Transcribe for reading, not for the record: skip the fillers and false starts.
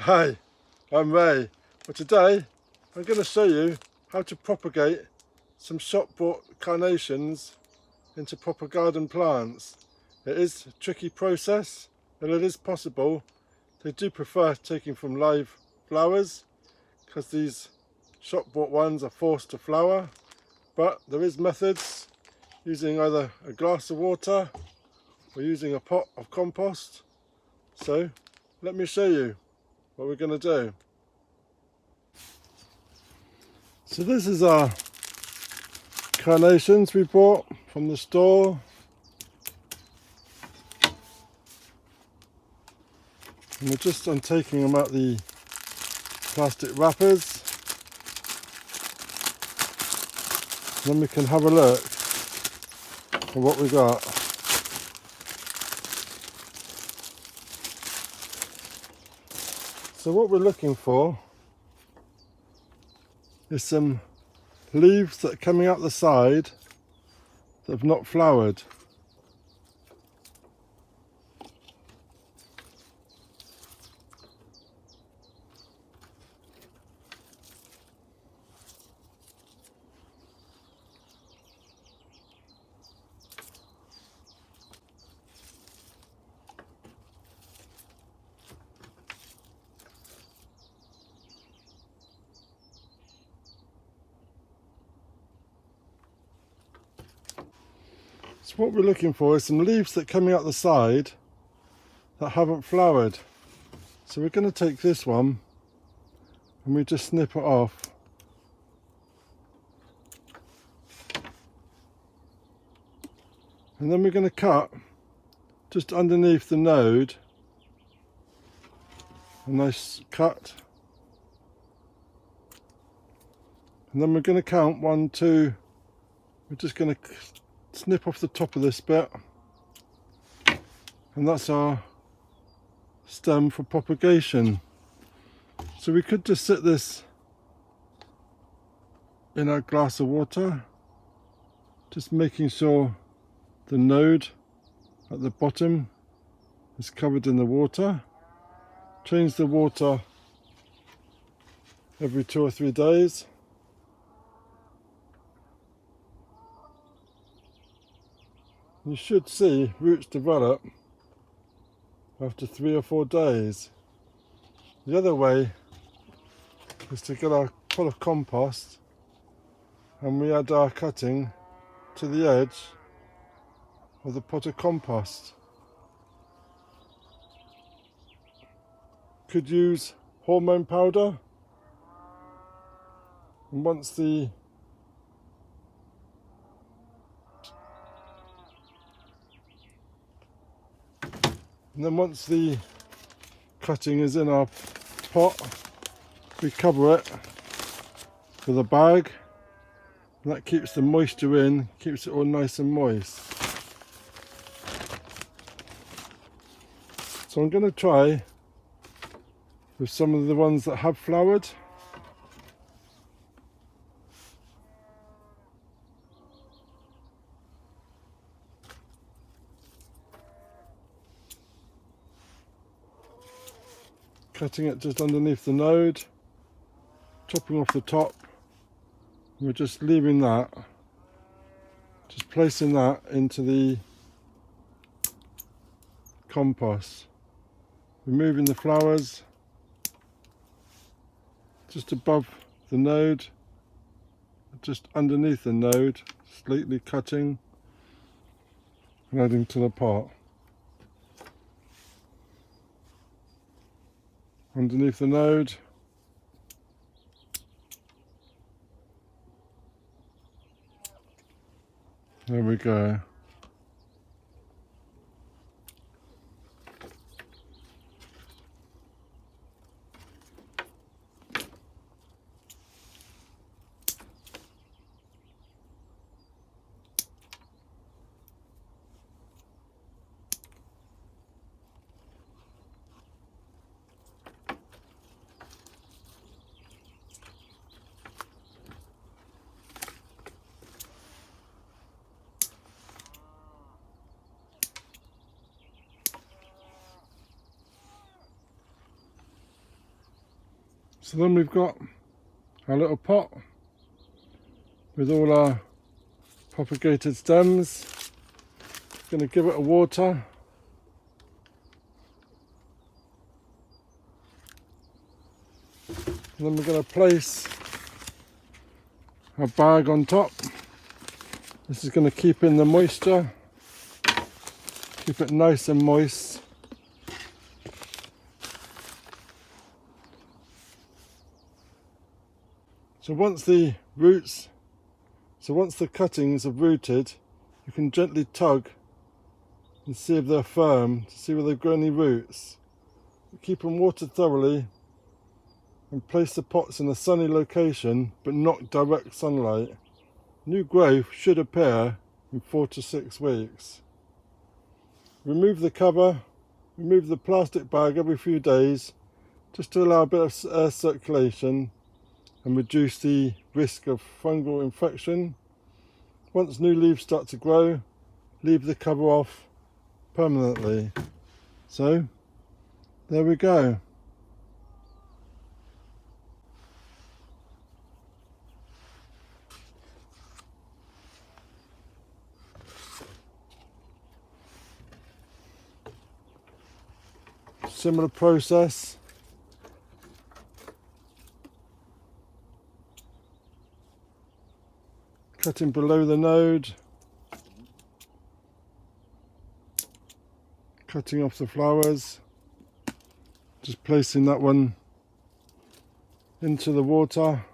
Hi, I'm Ray. But today I'm going to show you how to propagate some shop-bought carnations into proper garden plants. It is a tricky process and it is possible. They do prefer taking from live flowers because these shop-bought ones are forced to flower, but there is methods using either a glass of water or using a pot of compost. So let me show you what we're going to do. So this is our carnations we bought from the store. And we're just taking them out the plastic wrappers. Then we can have a look at what we got. So what we're looking for is some leaves that are coming out the side that have not flowered. So what we're looking for is some leaves that are coming out the side that haven't flowered. So we're going to take this one and we just snip it off. And then we're going to cut just underneath the node, a nice cut. And then we're going to count 1, 2, we're just going to snip off the top of this bit. And that's our stem for propagation. So we could just sit this in our glass of water, just making sure the node at the bottom is covered in the water. Change the water every 2 or 3 days. You should see roots develop after 3 or 4 days. The other way is to get our pot of compost and we add our cutting to the edge of the pot of compost. Could use hormone powder, and once the cutting is in our pot, we cover it with a bag, and that keeps the moisture in, keeps it all nice and moist. So I'm going to try with some of the ones that have flowered. Cutting it just underneath the node, chopping off the top. We're just leaving that, just placing that into the compost, removing the flowers just above the node, just underneath the node, slightly cutting and adding to the pot. Underneath the node, there we go. So then we've got our little pot with all our propagated stems. Going to give it a water. And then we're going to place our bag on top. This is going to keep in the moisture, keep it nice and moist. So once the cuttings have rooted, you can gently tug and see if they're firm, to see whether they've got any roots. Keep them watered thoroughly and place the pots in a sunny location, but not direct sunlight. New growth should appear in 4 to 6 weeks. Remove the cover, remove the plastic bag every few days, just to allow a bit of air circulation and reduce the risk of fungal infection. Once new leaves start to grow, leave the cover off permanently. So there we go. Similar process. Cutting below the node, cutting off the flowers, just placing that one into the water.